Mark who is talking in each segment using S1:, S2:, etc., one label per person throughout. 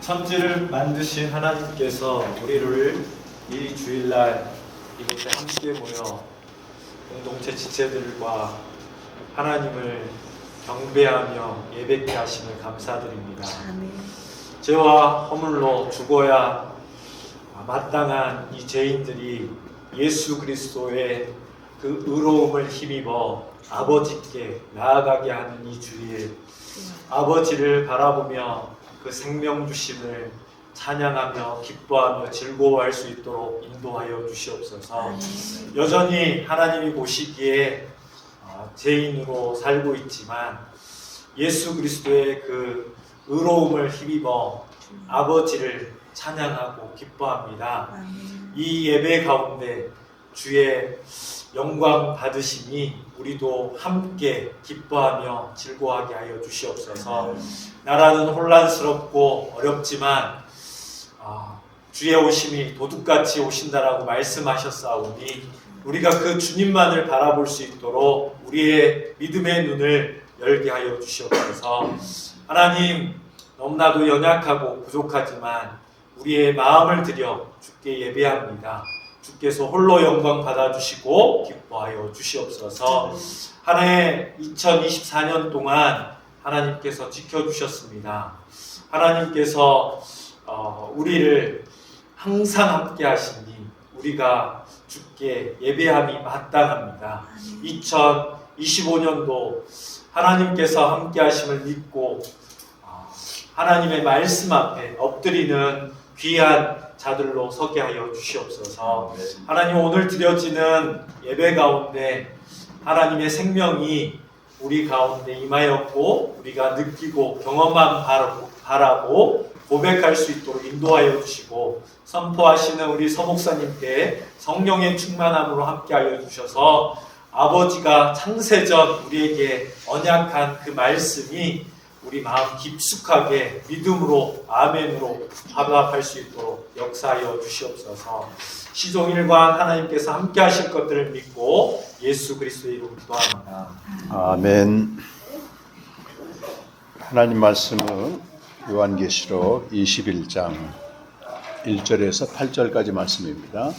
S1: 천지를 만드신 하나님께서 우리를 이 주일날 이곳에 함께 모여 공동체 지체들과 하나님을 경배하며 예배케 하심을 감사드립니다.
S2: 아멘.
S1: 죄와 허물로 죽어야 마땅한 이 죄인들이 예수 그리스도의 그 의로움을 힘입어 아버지께 나아가게 하는 이 주일, 아버지를 바라보며 그 생명 주심을 찬양하며 기뻐하며 즐거워할 수 있도록 인도하여 주시옵소서. 여전히 하나님이 보시기에 죄인으로 살고 있지만 예수 그리스도의 그 의로움을 힘입어 아버지를 찬양하고 기뻐합니다. 이 예배 가운데 주의 영광 받으시니 우리도 함께 기뻐하며 즐거워하게 하여 주시옵소서. 나라는 혼란스럽고 어렵지만 주의 오심이 도둑같이 오신다라고 말씀하셨사오니 우리가 그 주님만을 바라볼 수 있도록 우리의 믿음의 눈을 열게 하여 주시옵소서. 하나님, 너무나도 연약하고 부족하지만 우리의 마음을 들여 주께 예배합니다. 주께서 홀로 영광 받아주시고 기뻐하여 주시옵소서. 한 해 2024년 동안 하나님께서 지켜주셨습니다. 하나님께서 우리를 항상 함께 하시니 우리가 주께 예배함이 마땅합니다. 2025년도 하나님께서 함께 하심을 믿고 하나님의 말씀 앞에 엎드리는 귀한 자들로 서게 하여 주시옵소서. 하나님, 오늘 드려지는 예배 가운데 하나님의 생명이 우리 가운데 임하였고 우리가 느끼고 경험만 바라고 고백할 수 있도록 인도하여 주시고 선포하시는 우리 서목사님께 성령의 충만함으로 함께하여 주셔서 아버지가 창세전 우리에게 언약한 그 말씀이 우리 마음 깊숙하게 믿음으로 아멘으로 화답할 수 있도록 역사하여 주시옵소서. 시종일관 하나님께서 함께 하실 것들을 믿고 예수 그리스도의 이름으로 기도합니다.
S3: 아멘. 하나님 말씀은 요한계시록 21장 1절에서 8절까지 말씀입니다.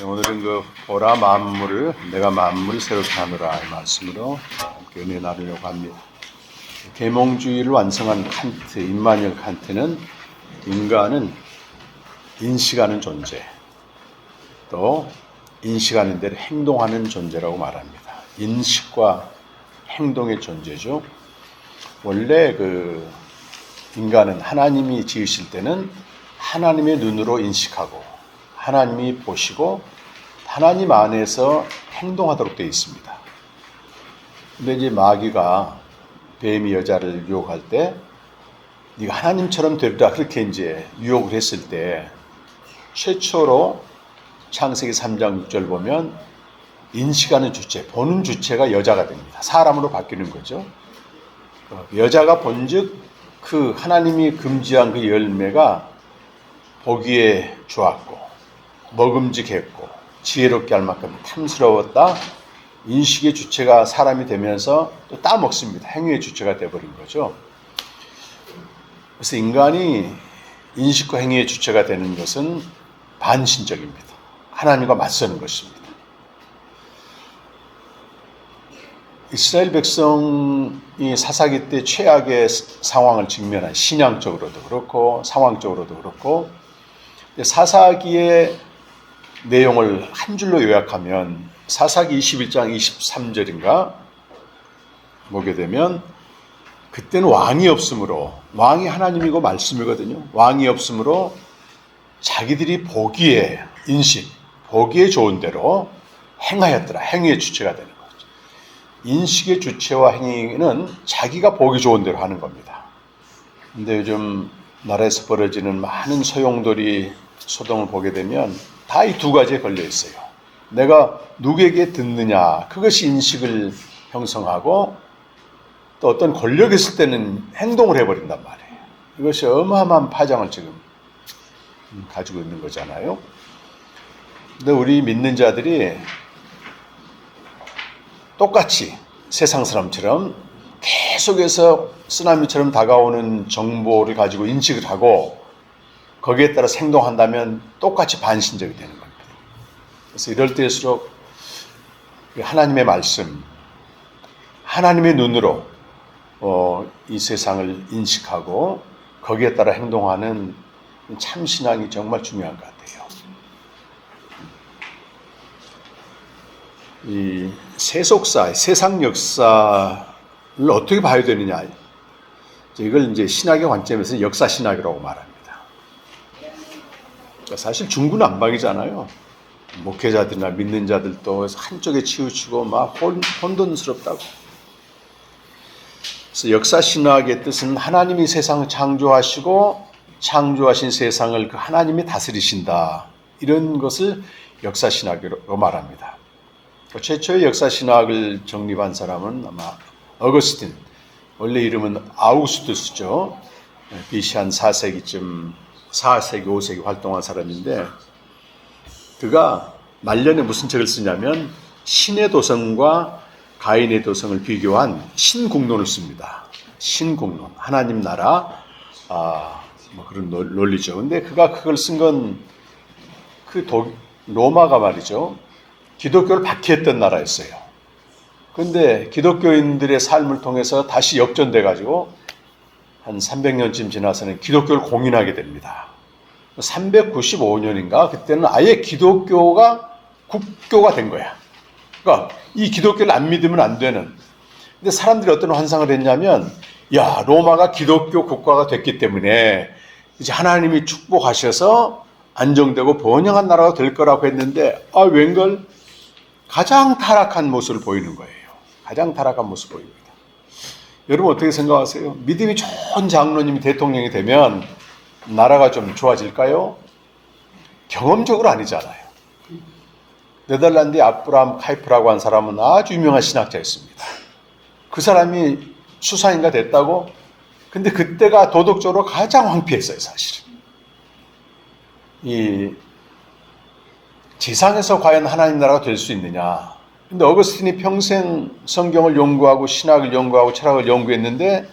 S3: 오늘은 그 보라 만물을 내가 만물을 새롭게 하노라 이 말씀으로 함께 은혜 나누려고 합니다. 계몽주의를 완성한 칸트, 임마누엘 칸트는 인간은 인식하는 존재, 또 인식하는 대로 행동하는 존재라고 말합니다. 인식과 행동의 존재죠. 원래 그 인간은 하나님이 지으실 때는 하나님의 눈으로 인식하고 하나님이 보시고 하나님 안에서 행동하도록 되어 있습니다. 근데 이제 마귀가 뱀이 여자를 유혹할 때 네가 하나님처럼 되리라 그렇게 이제 유혹을 했을 때 최초로 창세기 3장 6절 보면 인식하는 주체, 보는 주체가 여자가 됩니다. 사람으로 바뀌는 거죠. 여자가 본즉 그 하나님이 금지한 그 열매가 보기에 좋았고 먹음직했고 지혜롭게 할 만큼 탐스러웠다. 인식의 주체가 사람이 되면서 또 따먹습니다. 행위의 주체가 되어버린 거죠. 그래서 인간이 인식과 행위의 주체가 되는 것은 반신적입니다. 하나님과 맞서는 것입니다. 이스라엘 백성이 사사기 때 최악의 상황을 직면한 신앙적으로도 그렇고 상황적으로도 그렇고 사사기의 내용을 한 줄로 요약하면 사사기 21장 23절인가 보게 되면 그때는 왕이 없으므로 왕이 하나님이고 말씀이거든요. 왕이 없으므로 자기들이 보기에 인식, 보기에 좋은 대로 행하였더라. 행위의 주체가 되는 거죠. 인식의 주체와 행위는 자기가 보기 좋은 대로 하는 겁니다. 근데 요즘 나라에서 벌어지는 많은 소용돌이 소동을 보게 되면 다 이 두 가지에 걸려 있어요. 내가 누구에게 듣느냐, 그것이 인식을 형성하고 또 어떤 권력이 있을 때는 행동을 해버린단 말이에요. 이것이 어마어마한 파장을 지금 가지고 있는 거잖아요. 근데 우리 믿는 자들이 똑같이 세상 사람처럼 계속해서 쓰나미처럼 다가오는 정보를 가지고 인식을 하고 거기에 따라 행동한다면 똑같이 반신적이 되는 겁니다. 그래서 이럴 때일수록 하나님의 말씀, 하나님의 눈으로 이 세상을 인식하고 거기에 따라 행동하는 참 신앙이 정말 중요한 것 같아요. 이 세속사, 세상 역사를 어떻게 봐야 되느냐. 이걸 이제 신학의 관점에서 역사 신학이라고 말합니다. 사실 중구난방이잖아요. 목회자들이나 믿는 자들도 한쪽에 치우치고 막 혼돈스럽다고. 그래서 역사 신학의 뜻은 하나님이 세상을 창조하시고 창조하신 세상을 그 하나님이 다스리신다. 이런 것을 역사 신학으로 말합니다. 최초의 역사 신학을 정립한 사람은 아마 어거스틴, 원래 이름은 아우구스투스죠. BC 한 4세기쯤 4세기, 5세기 활동한 사람인데 그가 말년에 무슨 책을 쓰냐면 신의 도성과 가인의 도성을 비교한 신국론을 씁니다. 신국론, 하나님 나라, 뭐 그런 논리죠. 근데 그가 그걸 쓴 건 로마가 말이죠. 기독교를 박해했던 나라였어요. 그런데 기독교인들의 삶을 통해서 다시 역전돼 가지고 한 300년쯤 지나서는 기독교를 공인하게 됩니다. 395년인가 그때는 아예 기독교가 국교가 된 거야. 그러니까 이 기독교를 안 믿으면 안 되는. 근데 사람들이 어떤 환상을 했냐면 야, 로마가 기독교 국가가 됐기 때문에 이제 하나님이 축복하셔서 안정되고 번영한 나라가 될 거라고 했는데 웬걸 가장 타락한 모습을 보이는 거예요. 가장 타락한 모습을 보입니다. 여러분 어떻게 생각하세요? 믿음이 좋은 장로님이 대통령이 되면 나라가 좀 좋아질까요? 경험적으로 아니잖아요. 네덜란드의 아브라함 카이프라고 한 사람은 아주 유명한 신학자였습니다. 그 사람이 수사인가 됐다고? 근데 그때가 도덕적으로 가장 황폐했어요, 사실은. 이 지상에서 과연 하나님 나라가 될 수 있느냐? 근데 어거스틴이 평생 성경을 연구하고 신학을 연구하고 철학을 연구했는데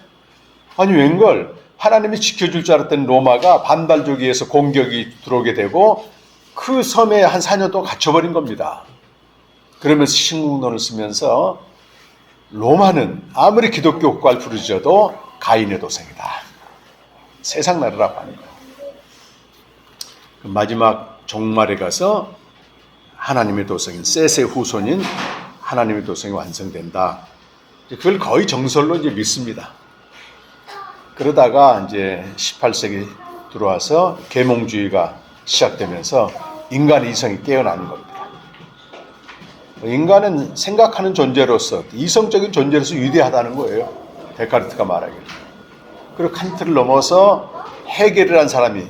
S3: 아니 웬걸 하나님이 지켜줄 줄 알았던 로마가 반발족에 의해서 공격이 들어오게 되고 그 섬에 한 4년 동안 갇혀버린 겁니다. 그러면서 신국론을 쓰면서 로마는 아무리 기독교 국가를 부르짖어도 가인의 도성이다. 세상 나라라고 하는 거예요. 마지막 종말에 가서 하나님의 도성인 셋의 후손인 하나님의 도성이 완성된다. 그걸 거의 정설로 이제 믿습니다. 그러다가 이제 18세기 들어와서 계몽주의가 시작되면서 인간의 이성이 깨어나는 겁니다. 인간은 생각하는 존재로서 이성적인 존재로서 위대하다는 거예요. 데카르트가 말하기를. 그리고 칸트를 넘어서 헤겔을 한 사람이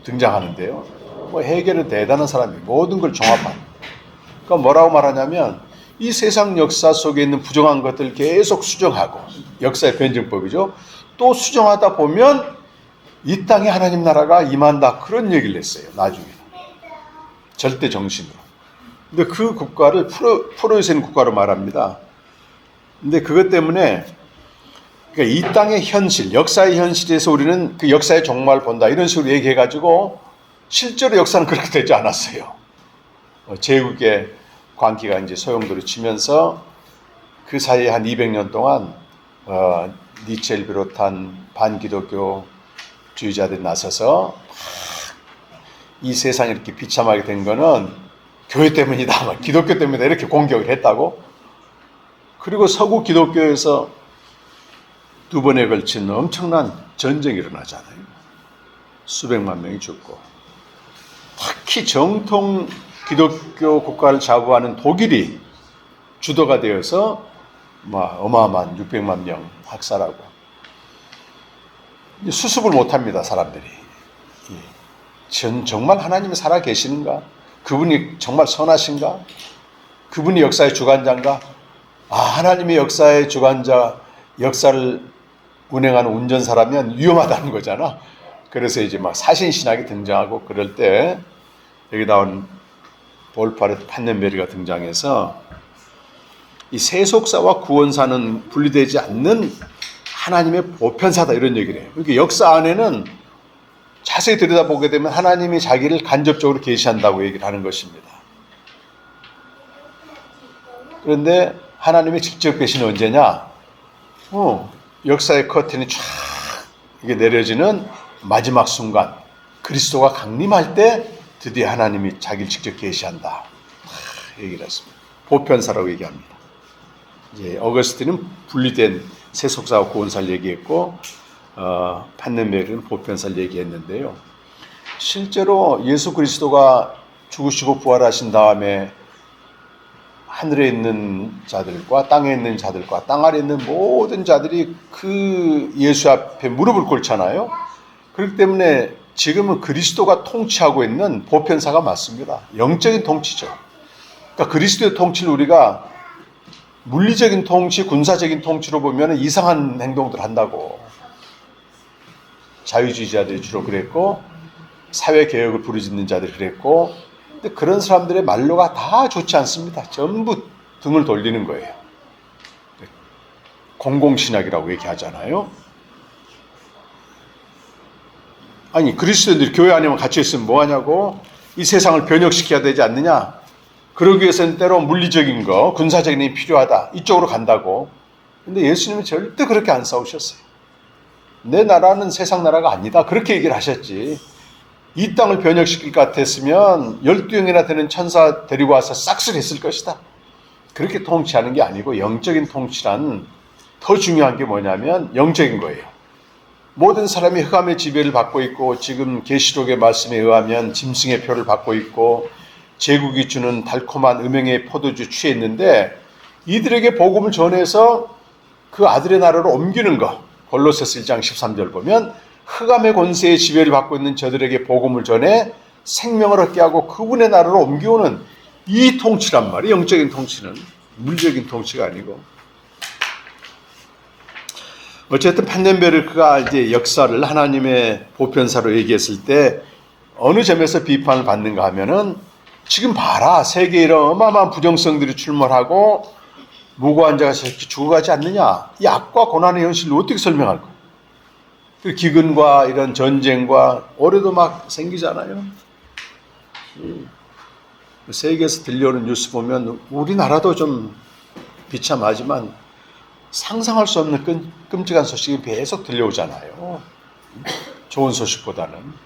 S3: 등장하는데요. 헤겔은 대단한 사람이 모든 걸 종합한. 그러니까 뭐라고 말하냐면 이 세상 역사 속에 있는 부정한 것들을 계속 수정하고 역사의 변증법이죠. 또 수정하다 보면 이 땅에 하나님 나라가 임한다. 그런 얘기를 했어요. 나중에. 절대 정신으로. 근데 그 국가를 프로이센 국가로 말합니다. 근데 그것 때문에 그러니까 이 땅의 현실, 역사의 현실에서 우리는 그 역사의 종말을 본다. 이런 식으로 얘기해가지고 실제로 역사는 그렇게 되지 않았어요. 제국의 광기가 이제 소용돌이 치면서 그 사이에 한 200년 동안 니체를 비롯한 반기독교주의자들이 나서서 이 세상이 이렇게 비참하게 된 거는 교회 때문이다, 기독교 때문이다 이렇게 공격을 했다고. 그리고 서구 기독교에서 두 번에 걸친 엄청난 전쟁이 일어나잖아요. 수백만 명이 죽고 특히 정통 기독교 국가를 자부하는 독일이 주도가 되어서 어마어마한 600만 명 학살하고 수습을 못합니다. 사람들이. 정말 하나님이 살아 계시는가? 그분이 정말 선하신가? 그분이 역사의 주관자인가? 하나님이 역사의 주관자, 역사를 운행하는 운전사라면 위험하다는 거잖아. 그래서 이제 사신신학이 등장하고 그럴 때 여기 나온 볼파르트 판넨베리가 등장해서 이 세속사와 구원사는 분리되지 않는 하나님의 보편사다 이런 얘기를 해요. 그러니까 역사 안에는 자세히 들여다보게 되면 하나님이 자기를 간접적으로 계시한다고 얘기를 하는 것입니다. 그런데 하나님의 직접 계시는 언제냐? 역사의 커튼이 쫙 이게 내려지는 마지막 순간 그리스도가 강림할 때 드디어 하나님이 자기를 직접 계시한다 얘기를 했습니다. 보편사라고 얘기합니다. 이제 어거스틴은 분리된 세속사와 구원사를 얘기했고 판넨베르는 보편사를 얘기했는데요. 실제로 예수 그리스도가 죽으시고 부활하신 다음에 하늘에 있는 자들과 땅에 있는 자들과 땅 아래에 있는 모든 자들이 그 예수 앞에 무릎을 꿇잖아요. 그렇기 때문에 지금은 그리스도가 통치하고 있는 보편사가 맞습니다. 영적인 통치죠. 그러니까 그리스도의 통치를 우리가 물리적인 통치, 군사적인 통치로 보면 이상한 행동들 한다고. 자유주의자들이 주로 그랬고 사회개혁을 부르짖는 자들이 그랬고 근데 그런 사람들의 말로가 다 좋지 않습니다. 전부 등을 돌리는 거예요. 공공신학이라고 얘기하잖아요. 아니 그리스도인들이 교회 안에만 갇혀 있으면 뭐하냐고. 이 세상을 변혁시켜야 되지 않느냐. 그러기 위해서는 때로 물리적인 거, 군사적인 힘이 필요하다. 이쪽으로 간다고. 근데 예수님은 절대 그렇게 안 싸우셨어요. 내 나라는 세상 나라가 아니다. 그렇게 얘기를 하셨지. 이 땅을 변혁시킬 것 같았으면 12형이나 되는 천사 데리고 와서 싹쓸이 했을 것이다. 그렇게 통치하는 게 아니고 영적인 통치란 더 중요한 게 뭐냐면 영적인 거예요. 모든 사람이 흑암의 지배를 받고 있고 지금 계시록의 말씀에 의하면 짐승의 표를 받고 있고 제국이 주는 달콤한 음행의 포도주 취했는데 이들에게 복음을 전해서 그 아들의 나라로 옮기는 거. 골로새서 1장 13절 보면 흑암의 권세의 지배를 받고 있는 저들에게 복음을 전해 생명을 얻게 하고 그분의 나라로 옮겨오는 이 통치란 말이에요. 영적인 통치는 물리적인 통치가 아니고. 어쨌든 판넨베르크가 이제 역사를 하나님의 보편사로 얘기했을 때 어느 점에서 비판을 받는가 하면은 지금 봐라 세계에 이런 어마어마한 부정성들이 출몰하고 무고한 자가 죽어가지 않느냐. 이 악과 고난의 현실을 어떻게 설명할 거야. 기근과 이런 전쟁과 올해도 막 생기잖아요. 세계에서 들려오는 뉴스 보면 우리나라도 좀 비참하지만 상상할 수 없는 끔찍한 소식이 계속 들려오잖아요. 좋은 소식보다는.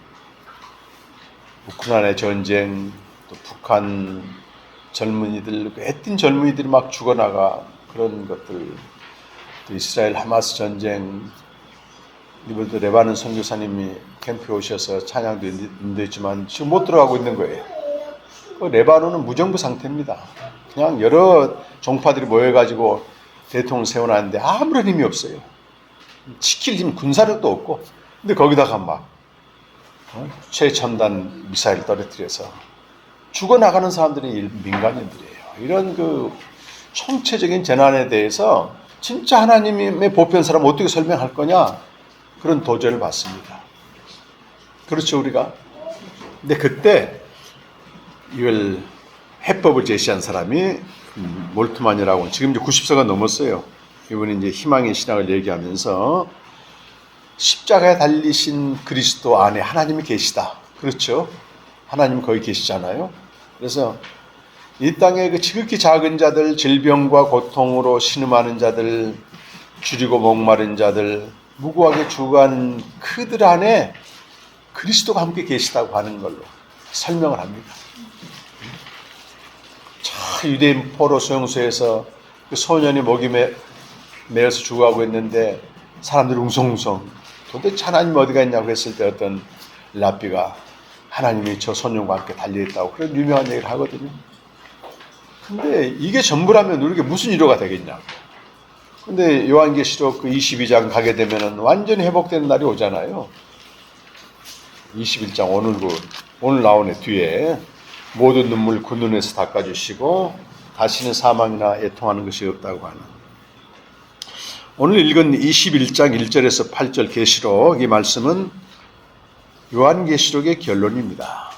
S3: 우크라이나 전쟁, 또 북한 젊은이들, 애띤 젊은이들이 막 죽어나가 그런 것들, 또 이스라엘 하마스 전쟁, 이번에도 레바논 선교사님이 캠프에 오셔서 찬양도 인도했지만 지금 못 들어가고 있는 거예요. 레바논은 무정부 상태입니다. 그냥 여러 종파들이 모여가지고 대통령을 세워놨는데 아무런 힘이 없어요. 지킬 힘, 군사력도 없고. 근데 거기다가 막 최첨단 미사일 떨어뜨려서 죽어나가는 사람들이 민간인들이에요. 이런 그 총체적인 재난에 대해서 진짜 하나님의 보편사람 어떻게 설명할 거냐? 그런 도전을 받습니다. 그렇죠, 우리가. 근데 그때 이걸 해법을 제시한 사람이 몰트만이라고 지금 이제 90세가 넘었어요. 이분이 이제 희망의 신학을 얘기하면서 십자가에 달리신 그리스도 안에 하나님이 계시다. 그렇죠? 하나님 거기 계시잖아요. 그래서 이 땅에 그 지극히 작은 자들, 질병과 고통으로 신음하는 자들, 줄이고 목마른 자들, 무고하게 죽어가는 그들 안에 그리스도가 함께 계시다고 하는 걸로 설명을 합니다. 유대인 포로 수용소에서 그 소년이 목이 매여서 죽어가고 있는데 사람들이 웅성웅성 도대체 하나님 어디가 있냐고 했을 때 어떤 랍비가 하나님이 저 소년과 함께 달려있다고 그런 유명한 얘기를 하거든요. 근데 이게 전부라면 우리에게 무슨 위로가 되겠냐고. 근데 요한계시록 그 22장 가게 되면은 완전히 회복되는 날이 오잖아요. 21장 오늘 나오네 뒤에 모든 눈물 그 눈에서 닦아주시고 다시는 사망이나 애통하는 것이 없다고 하는. 오늘 읽은 21장 1절에서 8절 계시록 이 말씀은 요한계시록의 결론입니다.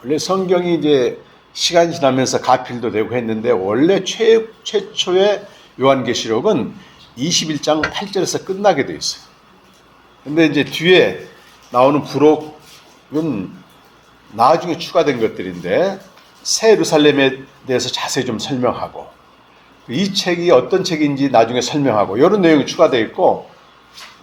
S3: 원래 성경이 이제 시간이 지나면서 가필도 되고 했는데 원래 최초의 요한계시록은 21장 8절에서 끝나게 돼 있어요. 근데 이제 뒤에 나오는 부록은 나중에 추가된 것들인데 새 예루살렘에 대해서 자세히 좀 설명하고 이 책이 어떤 책인지 나중에 설명하고 이런 내용이 추가되어 있고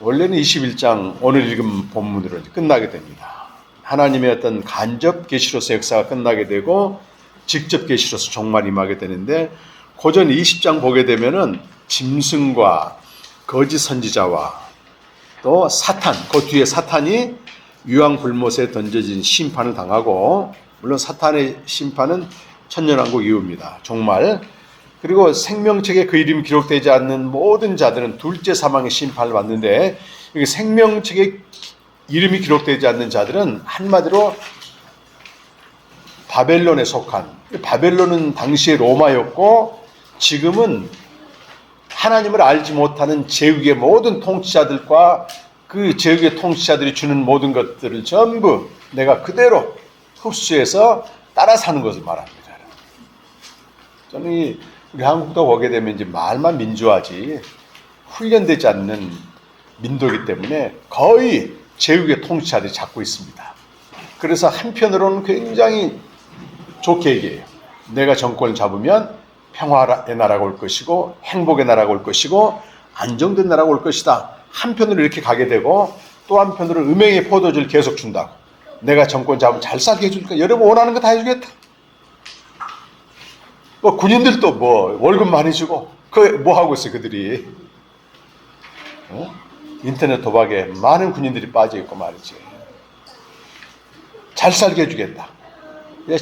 S3: 원래는 21장 오늘 읽은 본문으로 끝나게 됩니다. 하나님의 어떤 간접 계시로서 역사가 끝나게 되고 직접 계시로서 종말 임하게 되는데 고전 20장 보게 되면은 짐승과 거짓 선지자와 또 사탄, 그 뒤에 사탄이 유황불못에 던져진 심판을 당하고 물론 사탄의 심판은 천년왕국 이후입니다. 종말. 그리고 생명책에 그 이름이 기록되지 않는 모든 자들은 둘째 사망의 심판을 받는데 생명책에 이름이 기록되지 않는 자들은 한마디로 바벨론에 속한, 바벨론은 당시에 로마였고 지금은 하나님을 알지 못하는 제국의 모든 통치자들과 그 제국의 통치자들이 주는 모든 것들을 전부 내가 그대로 흡수해서 따라 사는 것을 말합니다. 저는 우리 한국도 보게 되면 이제 말만 민주화지 훈련되지 않는 민도이기 때문에 거의 제국의 통치자들이 잡고 있습니다. 그래서 한편으로는 굉장히 좋게 얘기해요. 내가 정권을 잡으면 평화의 나라가 올 것이고 행복의 나라가 올 것이고 안정된 나라가 올 것이다. 한편으로 이렇게 가게 되고 또 한편으로 음행의 포도주를 계속 준다고. 내가 정권 잡으면 잘 살게 해줄까? 여러분 원하는 거 다 해주겠다. 뭐 군인들도 뭐 월급 많이 주고 그 뭐 하고 있어요 그들이. 인터넷 도박에 많은 군인들이 빠져 있고 말이지. 잘 살게 해주겠다.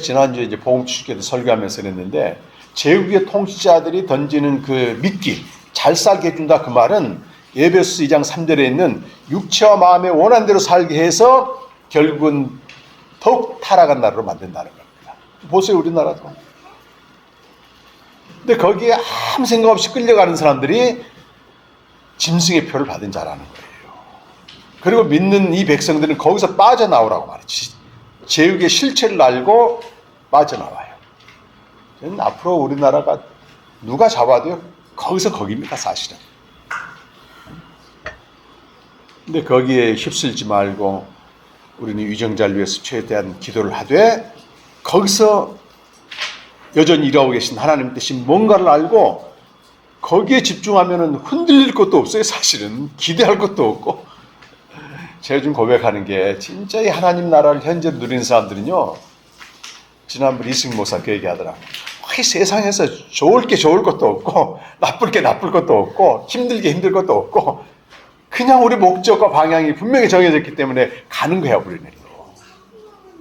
S3: 지난주에 이제 복음주식회도 설교하면서 그랬는데 제국의 통치자들이 던지는 그 미끼 잘 살게 해준다 그 말은 에베소서 2장 3절에 있는 육체와 마음에 원한 대로 살게 해서 결국은 더욱 타락한 나라로 만든다는 겁니다. 보세요 우리나라도. 근데 거기에 아무 생각 없이 끌려가는 사람들이 짐승의 표를 받은 자라는 거예요. 그리고 믿는 이 백성들은 거기서 빠져나오라고 말이지. 제국의 실체를 알고 빠져나와요. 저는 앞으로 우리나라가 누가 잡아도요 거기서 거기입니다 사실은. 근데 거기에 휩쓸지 말고 우리는 위정자를 위해서 최대한 기도를 하되 거기서 여전히 일하고 계신 하나님 대신 뭔가를 알고 거기에 집중하면 흔들릴 것도 없어요 사실은. 기대할 것도 없고. 제가 좀 고백하는 게 진짜 이 하나님 나라를 현재 누리는 사람들은요 지난번 이승 목사 그 얘기하더라고요. 이 세상에서 좋을 게 좋을 것도 없고 나쁠 게 나쁠 것도 없고 힘들 게 힘들 것도 없고 그냥 우리 목적과 방향이 분명히 정해졌기 때문에 가는 거야 우리는.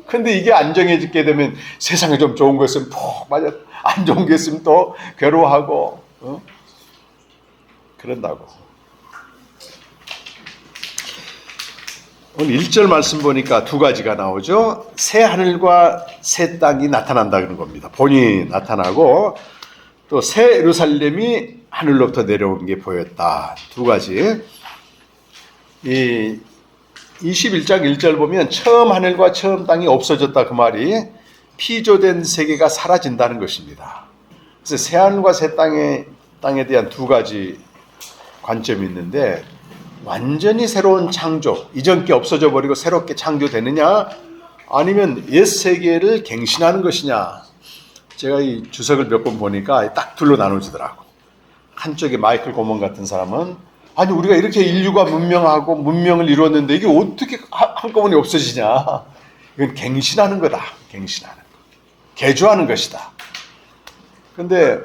S3: 근데 이게 안 정해지게 되면 세상에 좀 좋은 거 있으면 푹 맞아 안 좋은 게 있으면 또 괴로워하고 그런다고. 오늘 1절 말씀 보니까 두 가지가 나오죠. 새 하늘과 새 땅이 나타난다 그런 겁니다. 본이 나타나고 또 새 예루살렘이 하늘로부터 내려온 게 보였다. 두 가지. 이 21장 1절 보면 처음 하늘과 처음 땅이 없어졌다 그 말이 피조된 세계가 사라진다는 것입니다. 그래서 새 하늘과 새 땅에 대한 두 가지 관점이 있는데 완전히 새로운 창조, 이전 게 없어져 버리고 새롭게 창조되느냐 아니면 옛 세계를 갱신하는 것이냐. 제가 이 주석을 몇 번 보니까 딱 둘로 나눠지더라고. 한쪽에 마이클 고먼 같은 사람은 아니 우리가 이렇게 인류가 문명하고 문명을 이루었는데 이게 어떻게 한꺼번에 없어지냐. 이건 갱신하는 거다. 갱신하는 거. 개조하는 것이다. 그런데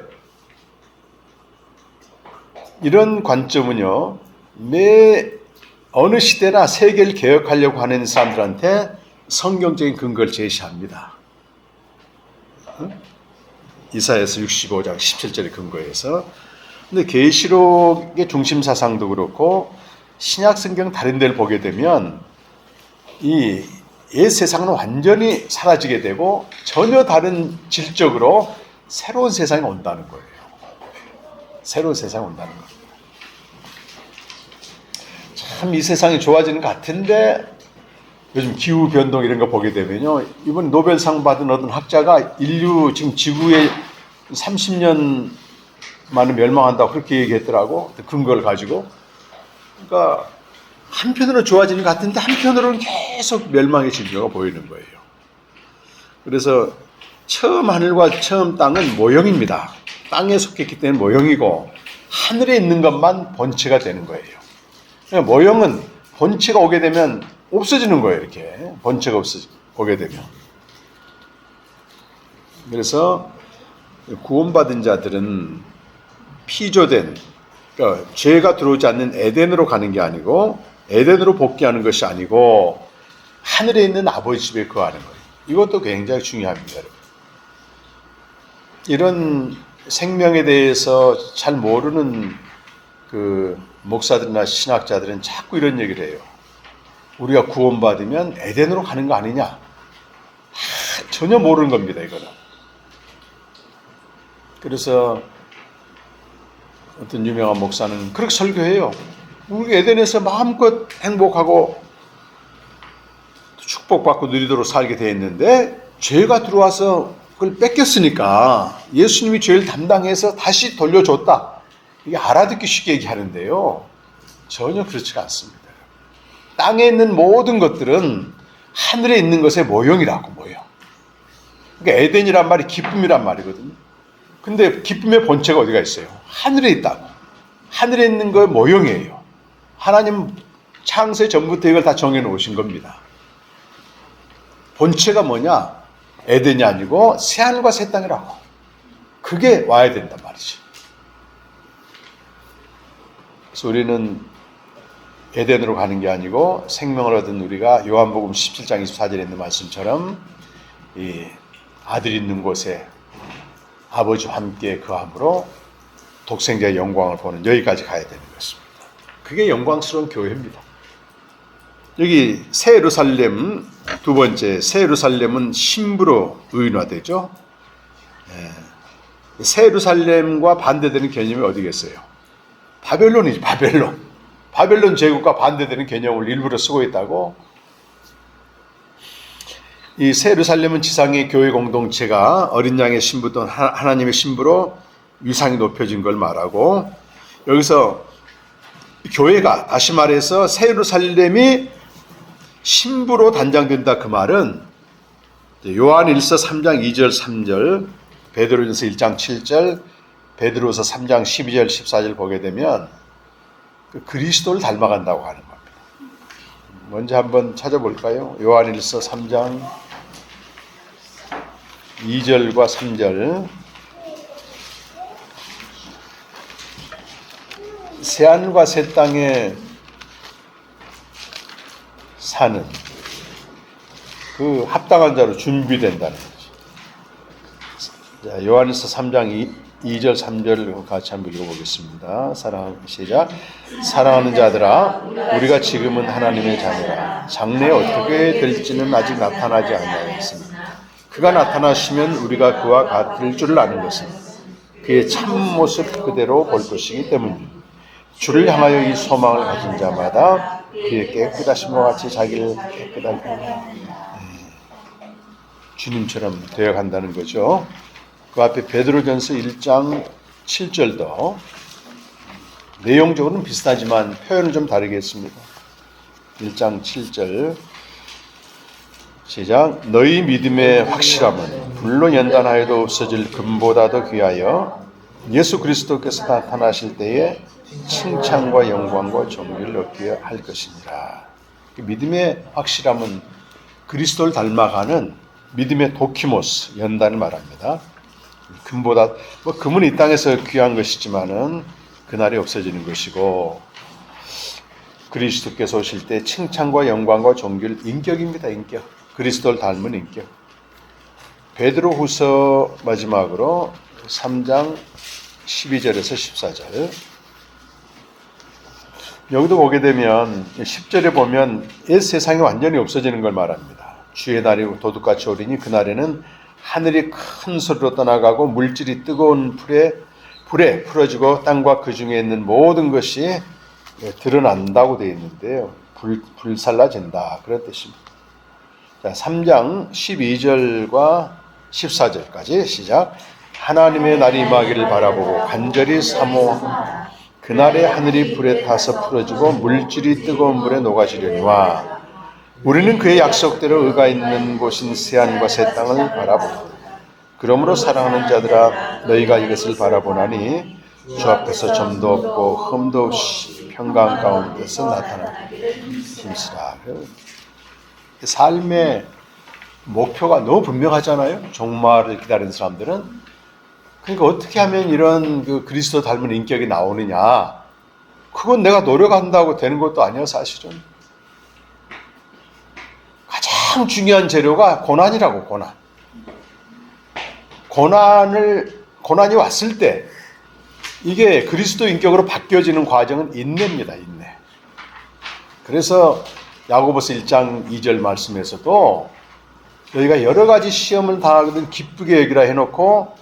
S3: 이런 관점은요. 어느 시대나 세계를 개혁하려고 하는 사람들한테 성경적인 근거를 제시합니다. 이사야서 65장 17절의 근거에서. 근데 계시록의 중심 사상도 그렇고 신약 성경 다른 데를 보게 되면 이 옛 세상은 완전히 사라지게 되고 전혀 다른 질적으로 새로운 세상이 온다는 거예요. 새로운 세상이 온다는 거예요. 참 이 세상이 좋아지는 것 같은데 요즘 기후 변동 이런 거 보게 되면요, 이번 노벨상 받은 어떤 학자가 인류 지금 지구에 30년 만에 멸망한다고 그렇게 얘기했더라고. 근거를 가지고. 그러니까 한편으로는 좋아지는 것 같은데 한편으로는 계속 멸망의 징조가 보이는 거예요. 그래서 처음 하늘과 처음 땅은 모형입니다. 땅에 속했기 때문에 모형이고 하늘에 있는 것만 본체가 되는 거예요. 그러니까 모형은 본체가 오게 되면 없어지는 거예요. 이렇게 본체가 오게 되면. 그래서 구원받은 자들은 피조된, 그러니까 죄가 들어오지 않는 에덴으로 가는 게 아니고 에덴으로 복귀하는 것이 아니고 하늘에 있는 아버지 집에 거하는 거예요. 이것도 굉장히 중요합니다. 여러분. 이런 생명에 대해서 잘 모르는 그 목사들이나 신학자들은 자꾸 이런 얘기를 해요. 우리가 구원받으면 에덴으로 가는 거 아니냐? 전혀 모르는 겁니다, 이거는. 그래서 어떤 유명한 목사는 그렇게 설교해요. 우리 에덴에서 마음껏 행복하고 축복받고 누리도록 살게 되어 있는데 죄가 들어와서 그걸 뺏겼으니까 예수님이 죄를 담당해서 다시 돌려줬다. 이게 알아듣기 쉽게 얘기하는데요. 전혀 그렇지가 않습니다. 땅에 있는 모든 것들은 하늘에 있는 것의 모형이라고, 모형. 그러니까 에덴이란 말이 기쁨이란 말이거든요. 근데 기쁨의 본체가 어디가 있어요? 하늘에 있다고. 하늘에 있는 거 모형이에요. 하나님 창세 전부터 이걸 다 정해놓으신 겁니다. 본체가 뭐냐? 에덴이 아니고 새하늘과 새 땅이라고. 그게 와야 된단 말이죠. 그래서 우리는 에덴으로 가는 게 아니고 생명을 얻은 우리가 요한복음 17장 24절에 있는 말씀처럼 이 아들 있는 곳에 아버지와 함께 거함으로 독생자의 영광을 보는 여기까지 가야 되는 것입니다. 그게 영광스러운 교회입니다. 여기 새 예루살렘 두 번째, 새 예루살렘은 신부로 의인화되죠. 새 예루살렘과 반대되는 개념이 어디겠어요? 바벨론이지, 바벨론. 바벨론 제국과 반대되는 개념을 일부러 쓰고 있다고. 이 새 예루살렘은 지상의 교회 공동체가 어린 양의 신부 또는 하나님의 신부로 위상이 높여진 걸 말하고, 여기서 교회가, 다시 말해서 새 예루살렘이 신부로 단장된다, 그 말은 요한일서 3장 2절 3절, 베드로전서 1장 7절, 베드로서 3장 12절 14절 보게 되면 그 그리스도를 닮아간다고 하는 겁니다. 먼저 한번 찾아볼까요? 요한일서 3장 2절과 3절. 새하늘과 새 땅에 사는 그 합당한 자로 준비된다는 거죠. 자, 요한일서 3장 2절 3절 같이 한번 읽어보겠습니다. 시작. 사랑하는 자들아, 우리가 지금은 하나님의 자녀라. 장래에 어떻게 될지는 아직 나타나지 아니하였으나 그가 나타나시면 우리가 그와 같을 줄 아는 것은 그의 참모습 그대로 볼 것이기 때문입니다. 주를 향하여 이 소망을 가진 자마다 그의 깨끗하심과 같이 자기를 깨끗하게 주님처럼 되어간다는 거죠. 그 앞에 베드로전서 1장 7절도 내용적으로는 비슷하지만 표현은 좀 다르겠습니다. 1장 7절 시작. 너희 믿음의 확실함은 불로 연단하여도 없어질 금보다 더 귀하여 예수 그리스도께서 나타나실 때에 칭찬과 영광과 존귀를 얻게 할 것이니라. 믿음의 확실함은 그리스도를 닮아가는 믿음의 도키모스, 연단을 말합니다. 금보다, 금은 이 땅에서 귀한 것이지만은 그날이 없어지는 것이고, 그리스도께서 오실 때 칭찬과 영광과 존귀를, 인격입니다, 인격. 그리스도를 닮은 인격. 베드로후서 마지막으로 3장 12절에서 14절. 여기도 보게 되면 10절에 보면 옛 세상이 완전히 없어지는 걸 말합니다. 주의 날이 도둑같이 오리니 그날에는 하늘이 큰 소리로 떠나가고 물질이 뜨거운 불에 풀어지고 땅과 그 중에 있는 모든 것이 드러난다고 되어 있는데요. 불살라진다, 그런 뜻입니다. 자, 3장 12절과 14절까지 시작. 하나님의 날이 임하기를 바라보고 간절히 사모하고 그날에 하늘이 불에 타서 풀어지고 물질이 뜨거운 물에 녹아지려니와 우리는 그의 약속대로 의가 있는 곳인 새하늘과 새 땅을 바라보고 그러므로 사랑하는 자들아 너희가 이것을 바라보나니 주 앞에서 점도 없고 흠도 없이 평강 가운데서 나타나기를 힘쓰라. 삶의 목표가 너무 분명하잖아요. 종말을 기다리는 사람들은. 그러니까 어떻게 하면 이런 그리스도 닮은 인격이 나오느냐. 그건 내가 노력한다고 되는 것도 아니에요, 사실은. 가장 중요한 재료가 고난이라고, 고난. 고난이 왔을 때 이게 그리스도 인격으로 바뀌어지는 과정은 인내입니다, 인내. 그래서 야고보서 1장 2절 말씀에서도 너희가 여러 가지 시험을 당하거든 기쁘게 여기라 해놓고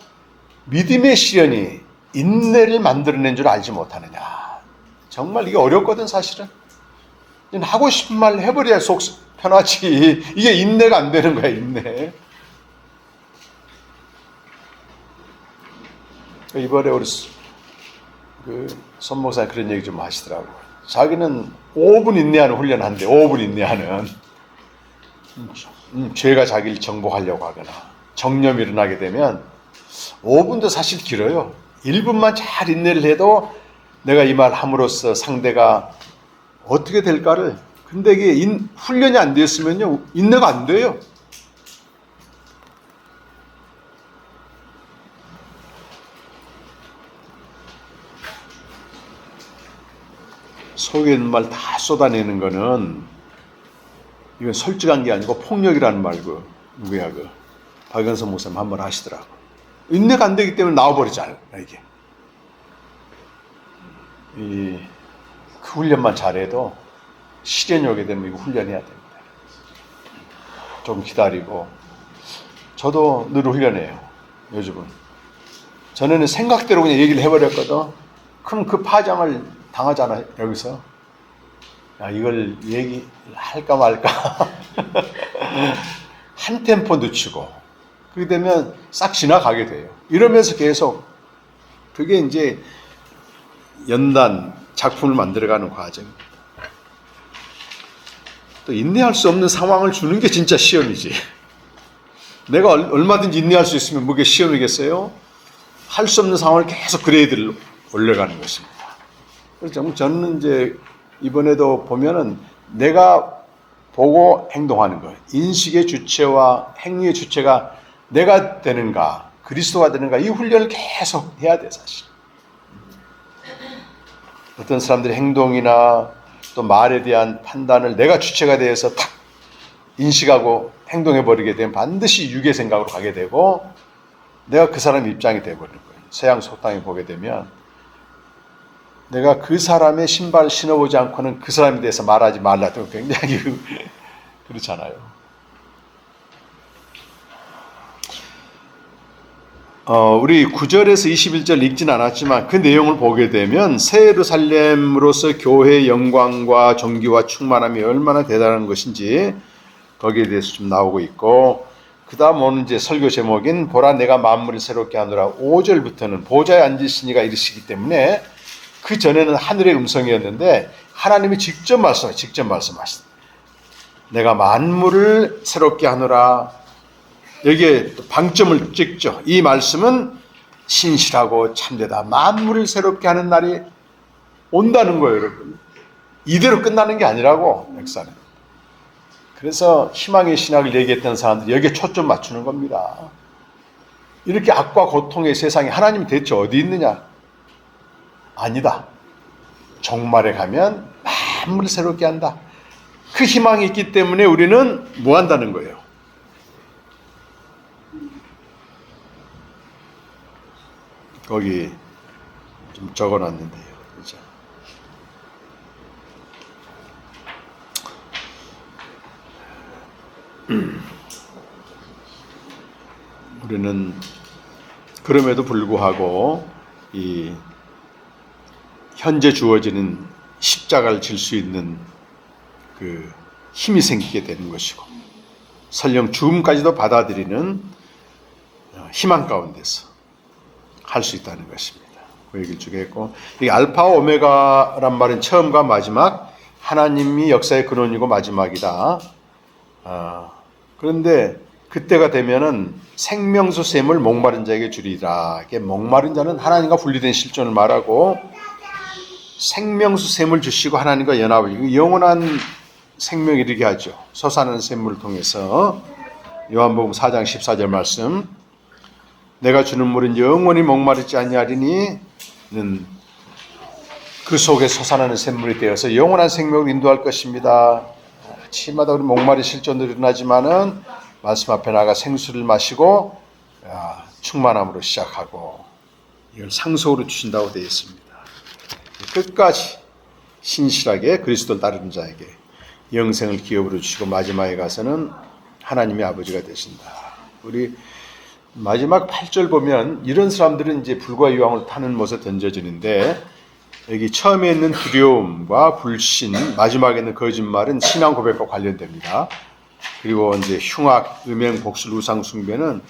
S3: 믿음의 시련이 인내를 만들어낸 줄 알지 못하느냐. 정말 이게 어렵거든, 사실은. 하고 싶은 말 해버려야 속 편하지. 이게 인내가 안 되는 거야, 인내. 이번에 우리 손 목사님 그런 얘기 좀 하시더라고요. 자기는 5분 인내하는 훈련한대. 5분 인내하는. 죄가 자기를 정복하려고 하거나 정념이 일어나게 되면 5분도 사실 길어요. 1분만 잘 인내를 해도 내가 이 말 함으로써 상대가 어떻게 될까를. 근데 이게 훈련이 안 되었으면요, 인내가 안 돼요. 속에 있는 말 다 쏟아내는 거는 이건 솔직한 게 아니고 폭력이라는 말고 누구야 박연선 목사님 한 번 하시더라고. 인내가 안 되기 때문에 나와버리잖아요, 이게. 그 훈련만 잘해도 시련이 오게 되면 이거 훈련해야 됩니다. 좀 기다리고. 저도 늘 훈련해요, 요즘은. 전에는 생각대로 그냥 얘기를 해버렸거든. 그럼 그 파장을 당하잖아, 여기서. 야, 이걸 얘기할까 말까. 한 템포 늦추고. 그렇게 되면 싹 지나가게 돼요. 이러면서 계속 그게 이제 연단, 작품을 만들어가는 과정. 또 인내할 수 없는 상황을 주는 게 진짜 시험이지. 내가 얼마든지 인내할 수 있으면 뭐게 시험이겠어요? 할 수 없는 상황을 계속 그레이드를 올려가는 것입니다. 그래서 저는 이제 이번에도 보면은 내가 보고 행동하는 거예요. 인식의 주체와 행위의 주체가 내가 되는가, 그리스도가 되는가, 이 훈련을 계속 해야 돼, 사실. 어떤 사람들의 행동이나 또 말에 대한 판단을 내가 주체가 되어서 탁 인식하고 행동해버리게 되면 반드시 유괴 생각으로 가게 되고 내가 그 사람 입장이 되어버리는 거예요. 서양 속담에 보게 되면 내가 그 사람의 신발을 신어보지 않고는 그 사람에 대해서 말하지 말라. 굉장히 그렇잖아요. 우리 9절에서 21절 읽진 않았지만 그 내용을 보게 되면 새 예루살렘으로서 교회의 영광과 존귀와 충만함이 얼마나 대단한 것인지 거기에 대해서 좀 나오고 있고, 그 다음 오는 이제 설교 제목인 보라 내가 만물을 새롭게 하노라 5절부터는 보좌에 앉으신 이가 이르시기 때문에 그 전에는 하늘의 음성이었는데 하나님이 직접 말씀하시다. 내가 만물을 새롭게 하노라. 여기에 방점을 찍죠. 이 말씀은 신실하고 참되다. 만물을 새롭게 하는 날이 온다는 거예요, 여러분. 이대로 끝나는 게 아니라고, 역사는. 그래서 희망의 신학을 얘기했던 사람들이 여기에 초점 맞추는 겁니다. 이렇게 악과 고통의 세상에 하나님이 대체 어디 있느냐? 아니다. 종말에 가면 만물을 새롭게 한다. 그 희망이 있기 때문에 우리는 뭐 한다는 거예요? 거기 좀 적어놨는데요. 그렇죠? 우리는 그럼에도 불구하고 이 현재 주어지는 십자가를 질 수 있는 그 힘이 생기게 되는 것이고, 설령 죽음까지도 받아들이는 희망 가운데서 할 수 있다는 것입니다. 그 얘기를 주겠고, 이 알파와 오메가란 말은 처음과 마지막, 하나님이 역사의 근원이고 마지막이다. 그런데 그때가 되면은 생명수 샘을 목마른 자에게 주리라. 이게 목마른 자는 하나님과 분리된 실존을 말하고, 생명수 샘을 주시고 하나님과 연합을, 영원한 생명 이르게 하죠. 솟아나는 샘물을 통해서. 요한복음 4장 14절 말씀, 내가 주는 물은 영원히 목마르지 아니하리니 는 그 속에 솟아나는 샘물이 되어서 영원한 생명을 인도할 것입니다. 아침마다 우리 목마른 실존도 일어나지만은 말씀 앞에 나가 생수를 마시고 충만함으로 시작하고, 이걸 상속으로 주신다고 되어 있습니다. 끝까지 신실하게 그리스도를 따르는 자에게 영생을 기업으로 주시고 마지막에 가서는 하나님의 아버지가 되신다. 우리 마지막 8절 보면 이런 사람들은 이제 불과 유황을 타는 못에 던져지는데, 여기 처음에 있는 두려움과 불신, 마지막에 있는 거짓말은 신앙 고백과 관련됩니다. 그리고 이제 흉악, 음행, 복술, 우상 숭배는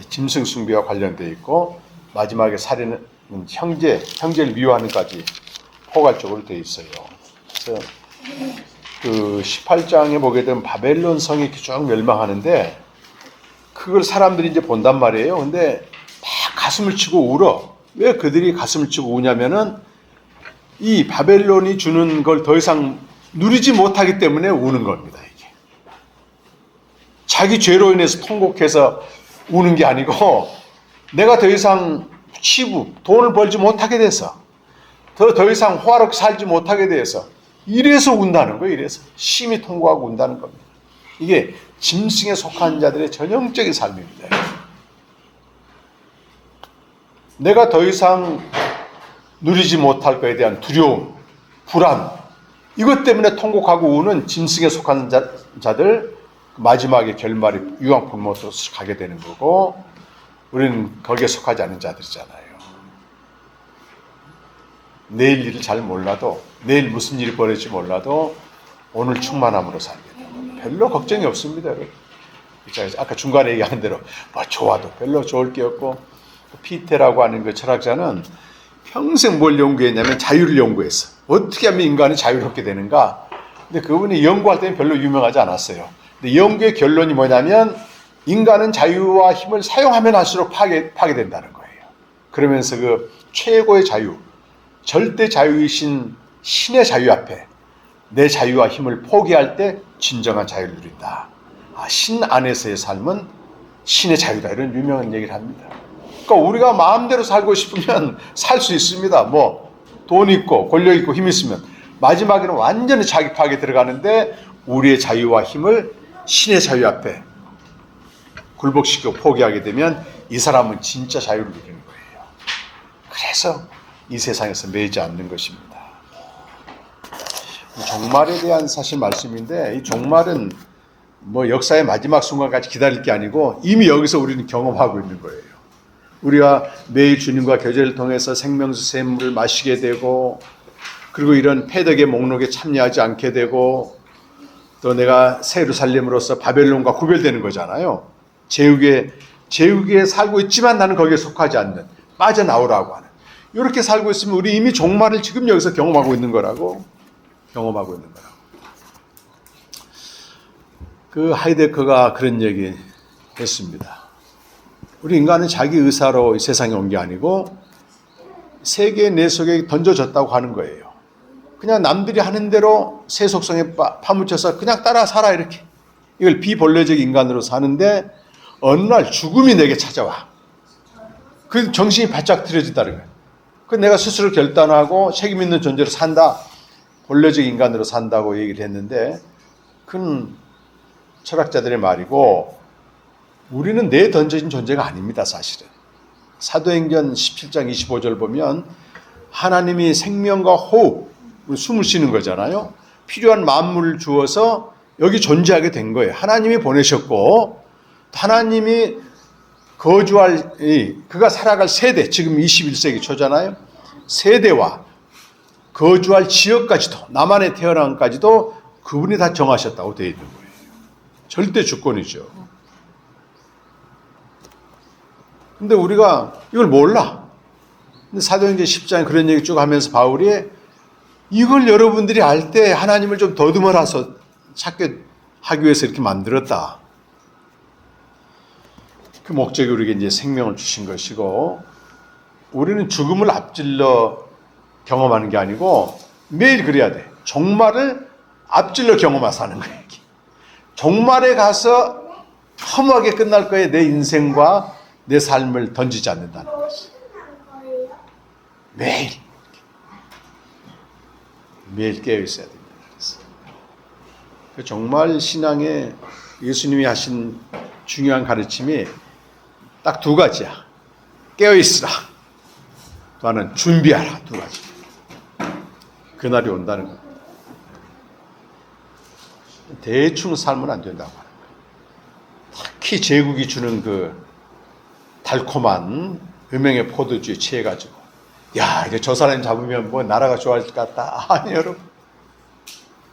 S3: 짐승 숭배와 관련되어 있고, 마지막에 살인은 형제를 미워하는까지 포괄적으로 되어 있어요. 그래서 그 18장에 보게 되면 바벨론 성이 쭉 멸망하는데, 그걸 사람들이 이제 본단 말이에요. 근데 막 가슴을 치고 울어. 왜 그들이 가슴을 치고 우냐면은 이 바벨론이 주는 걸 더 이상 누리지 못하기 때문에 우는 겁니다. 이게 자기 죄로 인해서 통곡해서 우는 게 아니고, 내가 더 이상 돈을 벌지 못하게 돼서, 더 이상 호화롭게 살지 못하게 돼서, 이래서 운다는 거예요. 이래서 심히 통곡하고 운다는 겁니다. 이게 짐승에 속한 자들의 전형적인 삶입니다. 내가 더 이상 누리지 못할 것에 대한 두려움, 불안, 이것 때문에 통곡하고 우는 짐승에 속한 자들, 마지막에 결말이 유황불못으로 가게 되는 거고, 우리는 거기에 속하지 않은 자들이잖아요. 내일 일을 잘 몰라도, 내일 무슨 일이 벌어질지 몰라도 오늘 충만함으로 살게 됩니다. 별로 걱정이 없습니다. 아까 중간에 얘기한 대로 좋아도 별로 좋을 게 없고, 피테라고 하는 그 철학자는 평생 뭘 연구했냐면 자유를 연구했어. 어떻게 하면 인간이 자유롭게 되는가. 근데 그분이 연구할 때는 별로 유명하지 않았어요. 근데 연구의 결론이 뭐냐면 인간은 자유와 힘을 사용하면 할수록 파괴된다는 거예요. 그러면서 그 최고의 자유, 절대 자유이신 신의 자유 앞에 내 자유와 힘을 포기할 때 진정한 자유를 누린다. 신 안에서의 삶은 신의 자유다. 이런 유명한 얘기를 합니다. 그러니까 우리가 마음대로 살고 싶으면 살 수 있습니다. 돈 있고 권력 있고 힘 있으면 마지막에는 완전히 자기 파악에 들어가는데, 우리의 자유와 힘을 신의 자유 앞에 굴복시키고 포기하게 되면 이 사람은 진짜 자유를 누리는 거예요. 그래서 이 세상에서 매이지 않는 것입니다. 종말에 대한 사실 말씀인데, 이 종말은 역사의 마지막 순간까지 기다릴 게 아니고 이미 여기서 우리는 경험하고 있는 거예요. 우리가 매일 주님과 교제를 통해서 생명수 샘물을 마시게 되고, 그리고 이런 패덕의 목록에 참여하지 않게 되고, 또 내가 새 예루살렘으로서 바벨론과 구별되는 거잖아요. 제국에 살고 있지만 나는 거기에 속하지 않는, 빠져나오라고 하는, 이렇게 살고 있으면 우리 이미 종말을 지금 여기서 경험하고 있는 거라고. 그 하이데커가 그런 얘기 했습니다. 우리 인간은 자기 의사로 이 세상에 온 게 아니고 세계 내 속에 던져졌다고 하는 거예요. 그냥 남들이 하는 대로 새 속성에 파묻혀서 그냥 따라 살아, 이렇게. 이걸 비본래적 인간으로 사는데 어느 날 죽음이 내게 찾아와. 그 정신이 바짝 틀어진다는 거예요. 그 내가 스스로 결단하고 책임 있는 존재로 산다. 본래적 인간으로 산다고 얘기를 했는데, 그건 철학자들의 말이고, 우리는 내 던져진 존재가 아닙니다, 사실은. 사도행전 17장 25절 보면 하나님이 생명과 호흡, 숨을 쉬는 거잖아요. 필요한 만물을 주어서 여기 존재하게 된 거예요. 하나님이 보내셨고, 하나님이 그가 살아갈 세대, 지금 21세기 초잖아요. 세대와 거주할 지역까지도, 남한에 태어난까지도 그분이 다 정하셨다고 되어 있는 거예요. 절대 주권이죠. 근데 우리가 이걸 몰라. 근데 사도행전 10장에 그런 얘기 쭉 하면서 바울이 이걸 여러분들이 알 때 하나님을 좀 더듬어라서 찾게 하기 위해서 이렇게 만들었다. 그 목적이 우리에게 이제 생명을 주신 것이고, 우리는 죽음을 앞질러 경험하는 게 아니고 매일 그래야 돼. 종말을 앞질러 경험해서 하는 거예요. 종말에 가서 허무하게 끝날 거에 내 인생과 내 삶을 던지지 않는다는 것이. 매일 깨어 있어야 됩니다. 정말 신앙에 예수님이 하신 중요한 가르침이 딱 두 가지야. 깨어 있으라. 또 하나는 준비하라. 두 가지. 그날이 온다는 것. 대충 살면 안 된다고 하는 거예요. 특히 제국이 주는 그 달콤한 음행의 포도주에 취해가지고, 야, 이제 저 사람 잡으면 뭐 나라가 좋아질 것 같다. 아니, 여러분.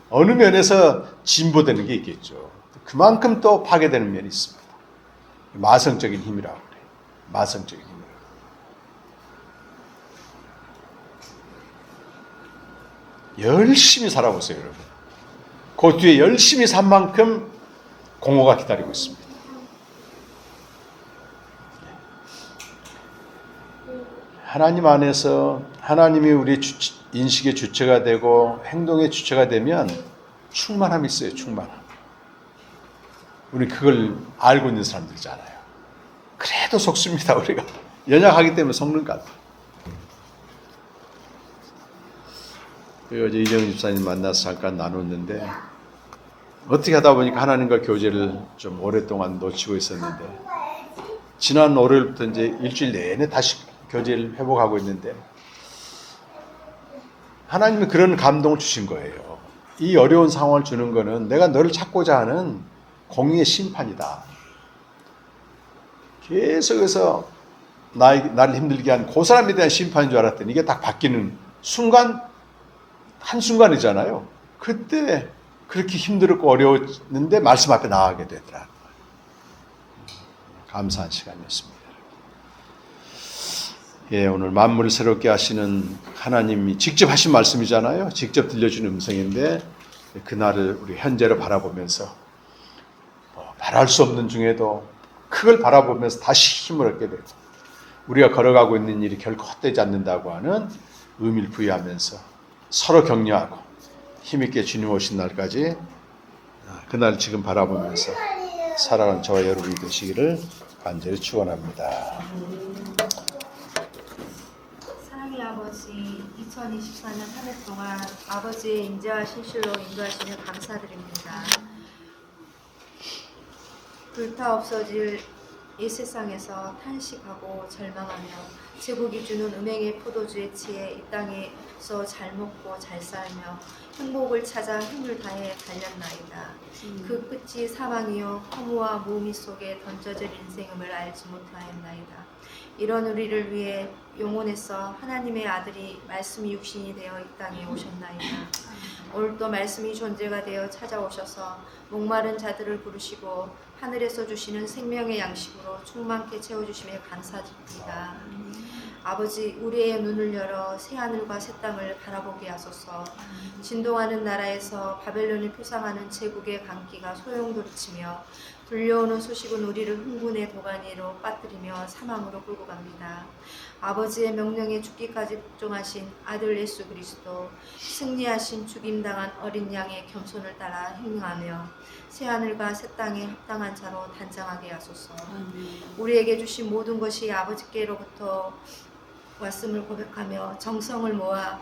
S3: 어느 면에서 진보되는 게 있겠죠. 그만큼 또 파괴되는 면이 있습니다. 마성적인 힘이라고 그래요. 마성적인 힘이라고. 열심히 살아보세요, 여러분. 그 뒤에 열심히 산 만큼 공허가 기다리고 있습니다. 하나님 안에서 하나님이 우리 인식의 주체가 되고 행동의 주체가 되면 충만함이 있어요. 충만함. 우리 그걸 알고 있는 사람들이잖아요. 그래도 속습니다. 우리가 연약하기 때문에 속는 것 같아요. 어제 이정희 집사님 만나서 잠깐 나눴는데, 어떻게 하다 보니까 하나님과 교제를 좀 오랫동안 놓치고 있었는데, 지난 월요일부터 이제 일주일 내내 다시 교제를 회복하고 있는데, 하나님이 그런 감동을 주신 거예요. 이 어려운 상황을 주는 거는 내가 너를 찾고자 하는 공의의 심판이다. 계속해서 나를 힘들게 한 그 사람에 대한 심판인 줄 알았더니 이게 딱 바뀌는 순간, 한순간이잖아요. 그때 그렇게 힘들었고 어려웠는데 말씀 앞에 나가게 되더라고요. 감사한 시간이었습니다. 예, 오늘 만물을 새롭게 하시는 하나님이 직접 하신 말씀이잖아요. 직접 들려주는 음성인데, 그날을 우리 현재로 바라보면서 바랄 수 없는 중에도 그걸 바라보면서 다시 힘을 얻게 되고, 우리가 걸어가고 있는 일이 결코 헛되지 않는다고 하는 의미를 부여하면서 서로 격려하고 힘있게 주님 오신 날까지 그날 지금 바라보면서 살아가는 저와 여러분이 되시기를 간절히 축원합니다.
S2: 사랑의 아버지, 2024년 한 해 동안 아버지의 인자와 신실로 인도하시며 감사드립니다. 불타 없어질 이 세상에서 탄식하고 절망하며 제국이 주는 음행의 포도주에 취해 이 땅에서 잘 먹고 잘 살며 행복을 찾아 힘을 다해 달렸나이다. 그 끝이 사망이요 허무와 무미 속에 던져질 인생임을 알지 못하였나이다. 이런 우리를 위해 영혼에서 하나님의 아들이 말씀이 육신이 되어 이 땅에 오셨나이다. 오늘도 말씀이 존재가 되어 찾아오셔서 목마른 자들을 부르시고 하늘에서 주시는 생명의 양식으로 충만케 채워주심에 감사드립니다. 아버지, 우리의 눈을 열어 새하늘과 새 땅을 바라보게 하소서. 진동하는 나라에서 바벨론이 표상하는 제국의 강기가 소용돌이치며 들려오는 소식은 우리를 흥분의 도가니로 빠뜨리며 사망으로 끌고 갑니다. 아버지의 명령에 죽기까지 복종하신 아들 예수 그리스도, 승리하신 죽임당한 어린 양의 겸손을 따라 행하며 새하늘과 새 땅에 합당한 자로 단장하게 하소서. 우리에게 주신 모든 것이 아버지께로부터 왔음을 고백하며 정성을 모아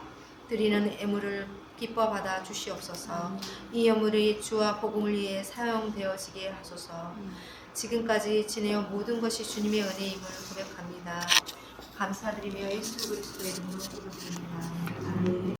S2: 드리는 애물을 기뻐 받아 주시옵소서. 이 예물이 주와 복음을 위해 사용되어지게 하소서. 지금까지 지내온 모든 것이 주님의 은혜임을 고백합니다. 감사드리며 예수 그리스도의 이름으로 기도드립니다.